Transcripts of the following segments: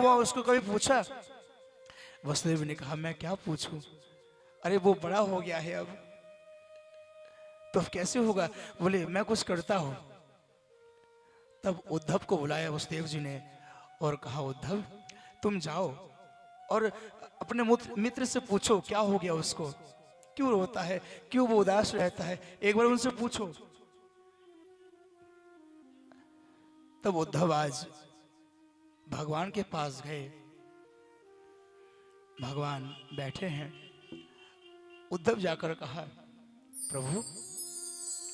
हुआ उसको कभी पूछा? वसुदेव ने कहा मैं क्या पूछूं, अरे वो बड़ा हो गया है अब, तो अब कैसे होगा? बोले मैं कुछ करता हूं। तब उद्धव को बुलाया वसुदेव जी ने और कहा उद्धव तुम जाओ और अपने मित्र से पूछो क्या हो गया उसको, क्यों रोता है, क्यों वो उदास रहता है, एक बार उनसे पूछो। तब उद्धव आज भगवान के पास गए, भगवान बैठे हैं। उद्धव जाकर कहा प्रभु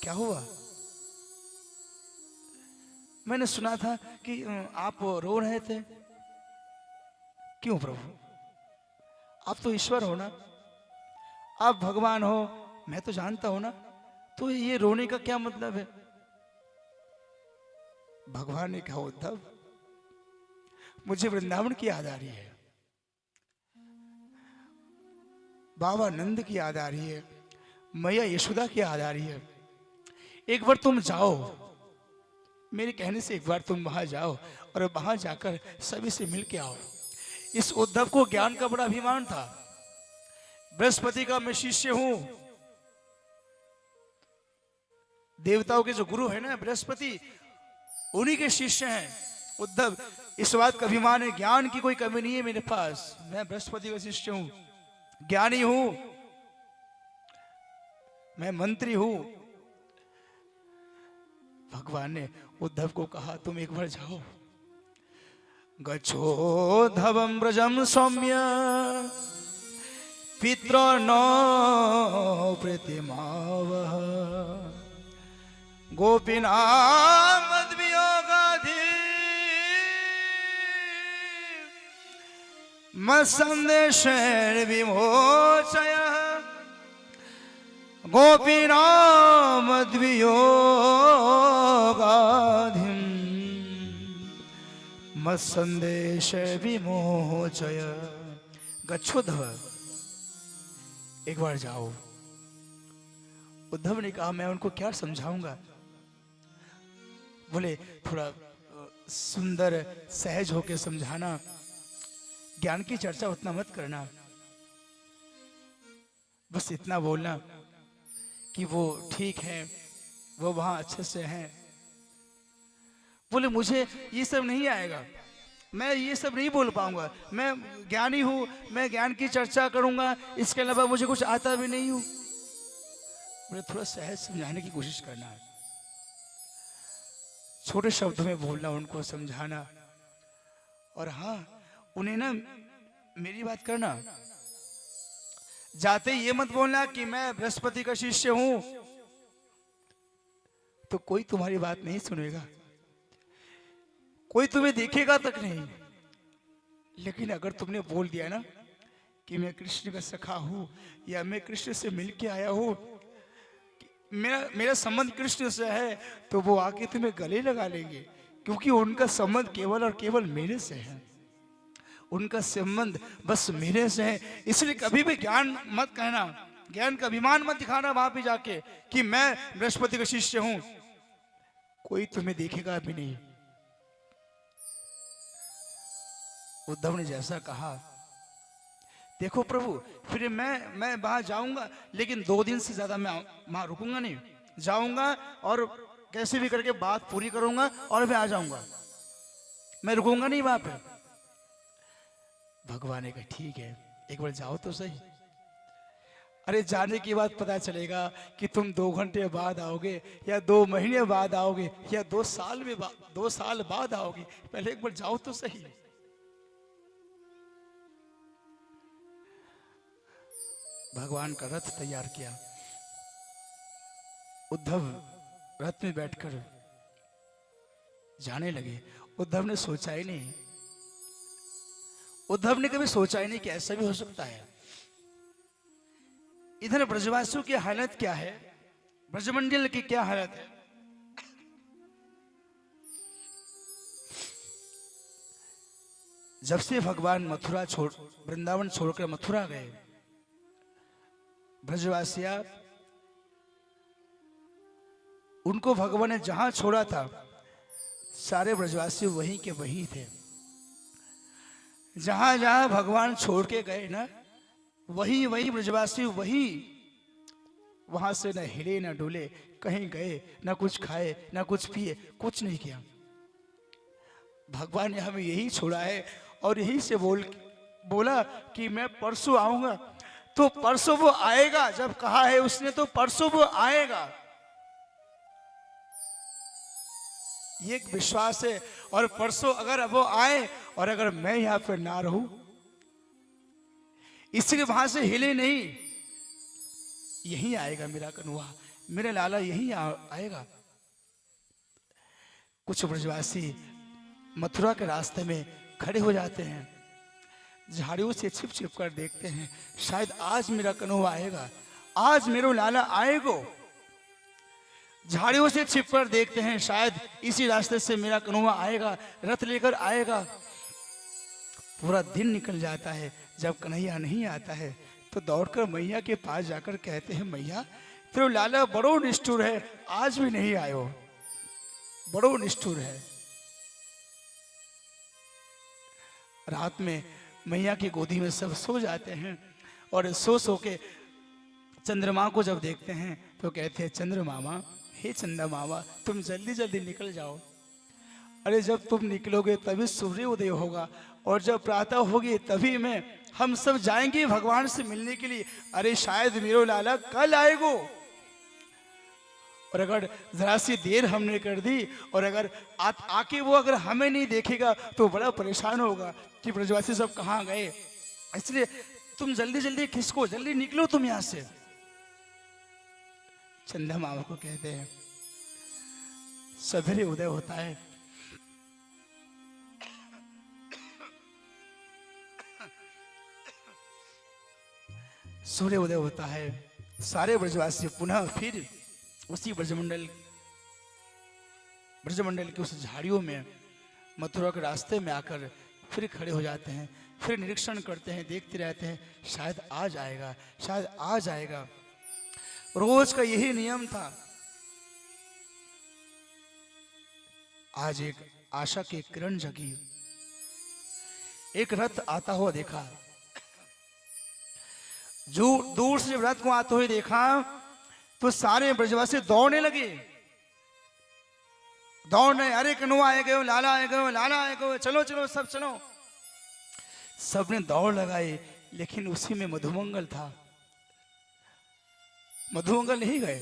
क्या हुआ? मैंने सुना था कि आप रो रहे थे। क्यों प्रभु, आप तो ईश्वर हो ना, आप भगवान हो, मैं तो जानता हूं ना, तो ये रोने का क्या मतलब है? भगवान ने कहा उद्धव मुझे वृंदावन की याद आ रही है, बाबा नंद की याद आ रही है, मैया यशोदा की याद आ रही है। एक बार तुम जाओ, मेरे कहने से एक बार तुम वहां जाओ और वहां जाकर सभी से मिल के आओ। इस उद्धव को ज्ञान का बड़ा अभिमान था, बृहस्पति का मैं शिष्य हूं, देवताओं के जो गुरु है ना बृहस्पति, उन्हीं के शिष्य हैं उद्धव। इस बात का अभिमान है, ज्ञान की कोई कमी नहीं है मेरे पास, मैं बृहस्पति का शिष्य हूं, ज्ञानी हूं, मैं मंत्री हूं। भगवान ने उद्धव को कहा तुम एक बार जाओ, गच्छो धवम ब्रजम सौम्य पित्र नो प्रतिमावह गोपीना मद्वियोगाधि मत्संदेशेन विमोचय गोपीना मद्वियोगाधिं मत्संदेश विमोचय। गच्छो धव, एक बार जाओ। उद्धव ने कहा मैं उनको क्या समझाऊंगा? बोले थोड़ा सुंदर सहज होके समझाना, ज्ञान की चर्चा उतना मत करना, बस इतना बोलना कि वो ठीक है, वो वहां अच्छे से हैं। बोले मुझे ये सब नहीं आएगा, मैं ये सब नहीं बोल पाऊंगा, मैं ज्ञानी हूं, मैं ज्ञान की चर्चा करूंगा, इसके अलावा मुझे कुछ आता भी नहीं हूं। बोले थोड़ा सहज समझाने की कोशिश करना, छोटे शब्दों में बोलना, उनको समझाना, और हाँ उन्हें ना मेरी बात करना, जाते ये मत बोलना कि मैं बृहस्पति का शिष्य हूं, तो कोई तुम्हारी बात नहीं सुनेगा, कोई तुम्हें देखेगा तक नहीं। लेकिन अगर तुमने बोल दिया ना कि मैं कृष्ण का सखा हूं, या मैं कृष्ण से मिलके आया हूं, मेरा मेरा संबंध कृष्ण से है, तो वो आके तुम्हें गले लगा लेंगे, क्योंकि उनका संबंध केवल और केवल मेरे से है, उनका संबंध बस मेरे से है। इसलिए कभी भी ज्ञान मत कहना, ज्ञान का अभिमान मत दिखाना वहां पे जाके कि मैं बृहस्पति का शिष्य हूं, कोई तुम्हें देखेगा भी नहीं। उद्धव ने जैसा कहा, देखो प्रभु फिर मैं वहां जाऊंगा, लेकिन 2 दिन से ज्यादा मैं वहां रुकूंगा नहीं, जाऊंगा और कैसे भी करके बात पूरी करूंगा और मैं आ जाऊंगा, मैं रुकूंगा नहीं वहां पे। भगवान ने कहा ठीक है, एक बार जाओ तो सही। अरे जाने के बाद पता चलेगा कि तुम 2 घंटे बाद आओगे, या 2 महीने बाद आओगे, या 2 साल में 2 साल बाद आओगे, पहले एक बार जाओ तो सही। भगवान का रथ तैयार किया, उद्धव रथ में बैठकर जाने लगे। उद्धव ने सोचा ही नहीं, उद्धव ने कभी सोचा ही नहीं कि ऐसा भी हो सकता है। इधर ब्रजवासियों की हालत क्या है, ब्रजमंडल की क्या हालत है। जब से भगवान मथुरा छोड़, वृंदावन छोड़कर मथुरा गए, ब्रजवासिया उनको भगवान ने जहां छोड़ा था, सारे ब्रजवासी वहीं के वहीं थे। जहां जहां भगवान छोड़ के गए ना, वही वही ब्रजवासी वही वहां से न हिले न डोले, कहीं गए ना कुछ खाए ना कुछ पिए, कुछ नहीं किया। भगवान ने हमें यही छोड़ा है और यही से बोला कि मैं परसों आऊंगा। तो परसों वो आएगा, जब कहा है उसने तो परसों वो आएगा, ये एक विश्वास है। और परसों अगर वो आए और अगर मैं यहां पर ना रहूं, इसलिए वहां से हिले नहीं, यहीं आएगा मेरा कन्हैया, मेरा लाला यहीं आएगा। कुछ ब्रजवासी मथुरा के रास्ते में खड़े हो जाते हैं, झाड़ियों से छिप छिप कर देखते हैं, शायद आज मेरा कन्हैया आएगा, आज मेरा लाला आएगा। झाड़ियों से छिप कर देखते हैं, शायद इसी रास्ते से मेरा कन्हैया आएगा, रथ लेकर आएगा। पूरा दिन निकल जाता है, जब कन्हैया नहीं आता है तो दौड़कर मैया के पास जाकर कहते हैं, मैया तेरा लाला बड़ो निष्ठुर है, आज भी नहीं आयो, बड़ो निष्ठुर है। रात में मैया की गोदी में सब सो जाते हैं और सो के चंद्रमा को जब देखते हैं तो कहते हैं, चंद्र मामा, हे चंदा मामा, तुम जल्दी जल्दी निकल जाओ। अरे जब तुम निकलोगे तभी सूर्य उदय होगा और जब प्रातः होगी तभी हम सब जाएंगे भगवान से मिलने के लिए। अरे शायद मेरो लाला कल आएगो, और अगर जरा सी देर हमने कर दी और अगर आके वो अगर हमें नहीं देखेगा तो बड़ा परेशान होगा कि ब्रजवासी सब कहाँ गए। इसलिए तुम जल्दी जल्दी खिसको, जल्दी निकलो तुम यहां से। चंदा मामा को कहते हैं, सवेरे उदय होता है, सूर्य उदय होता है, सारे ब्रजवासी पुनः फिर उसी ब्रजमंडल की उस झाड़ियों में मथुरा के रास्ते में आकर फिर खड़े हो जाते हैं, फिर निरीक्षण करते हैं, देखते रहते हैं, शायद आज आएगा, शायद आज आएगा। रोज का यही नियम था। आज एक आशा की किरण जगी, एक रथ आता हुआ देखा। जो दूर से जब रथ को आते हुए देखा तो सारे ब्रजवासी दौड़ने लगे, दौड़ने, अरे कन्हैया आए गए, लाला आए गए, लाला आए गए, चलो चलो सब चलो। सबने दौड़ लगाई, लेकिन उसी में मधुमंगल था। मधुमंगल नहीं गए,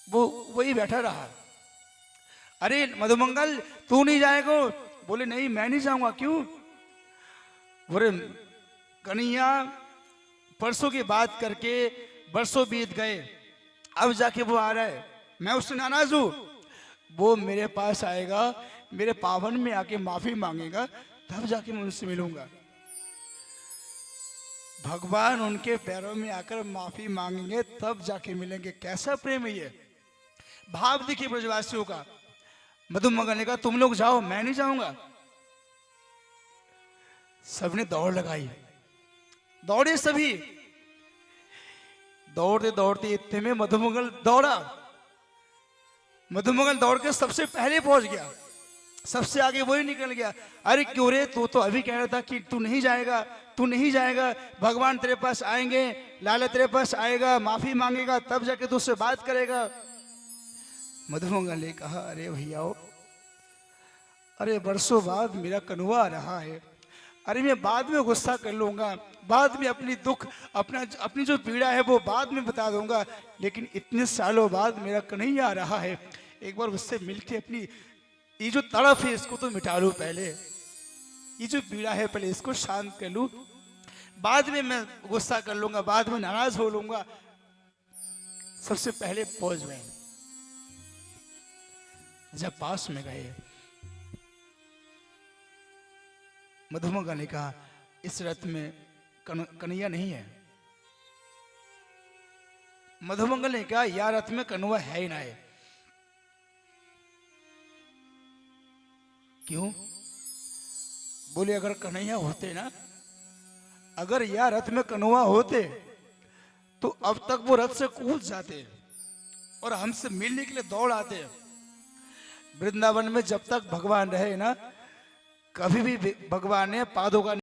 वो वही बैठा रहा। अरे मधुमंगल तू नहीं जाएगा? बोले नहीं मैं नहीं जाऊंगा। क्यों? बोले कन्हैया परसों की बात करके बरसों बीत गए, अब जाके वो आ रहा है, मैं उससे नाराज हूं। वो मेरे पास आएगा, मेरे पावन में आके माफी मांगेगा, तब जाके मैं उनसे मिलूंगा। भगवान उनके पैरों में आकर माफी मांगेंगे तब जाके मिलेंगे। कैसा प्रेम है ये! भाव देखिए ब्रजवासियों का। मधुमंगल ने कहा तुम लोग जाओ, मैं नहीं जाऊंगा। सबने दौड़ लगाई, दौड़े सभी, दौड़ते दौड़ते इतने में मधुमंगल दौड़ा। मधुमंगल दौड़ के सबसे पहले पहुंच गया, सबसे आगे वही निकल गया। अरे क्यों रे, तू तो अभी कह रहा था कि तू नहीं जाएगा, तू नहीं जाएगा, भगवान तेरे पास आएंगे, लाला तेरे पास आएगा, माफी मांगेगा, तब जाके तू उससे बात करेगा। मधुमंगल ने कहा अरे भैया, अरे बरसों बाद मेरा कन्हैया आ रहा है, अरे मैं बाद में गुस्सा कर लूंगा, बाद में अपनी दुख, अपनी जो पीड़ा है वो बाद में बता दूंगा, लेकिन इतने सालों बाद मेरा कन्हैया आ रहा है, एक बार उससे मिलके अपनी ये जो तड़प है इसको तो मिटा लूं, पहले ये जो पीड़ा है पहले इसको शांत कर लूं, बाद में मैं गुस्सा कर लूंगा, बाद में नाराज हो लूंगा। सबसे पहले पहुंच गए। जब पास में गए, मधुमंगल ने कहा इस रथ में कन्हैया नहीं है। मधुमंगल ने कहा यार रथ में कन्हैया है ही ना है। क्यों? बोले अगर कन्हैया होते ना, अगर यह रथ में कन्हैया होते तो अब तक वो रथ से कूद जाते और हमसे मिलने के लिए दौड़ आते। वृंदावन में जब तक भगवान रहे ना, कभी भी भगवान ने पादों का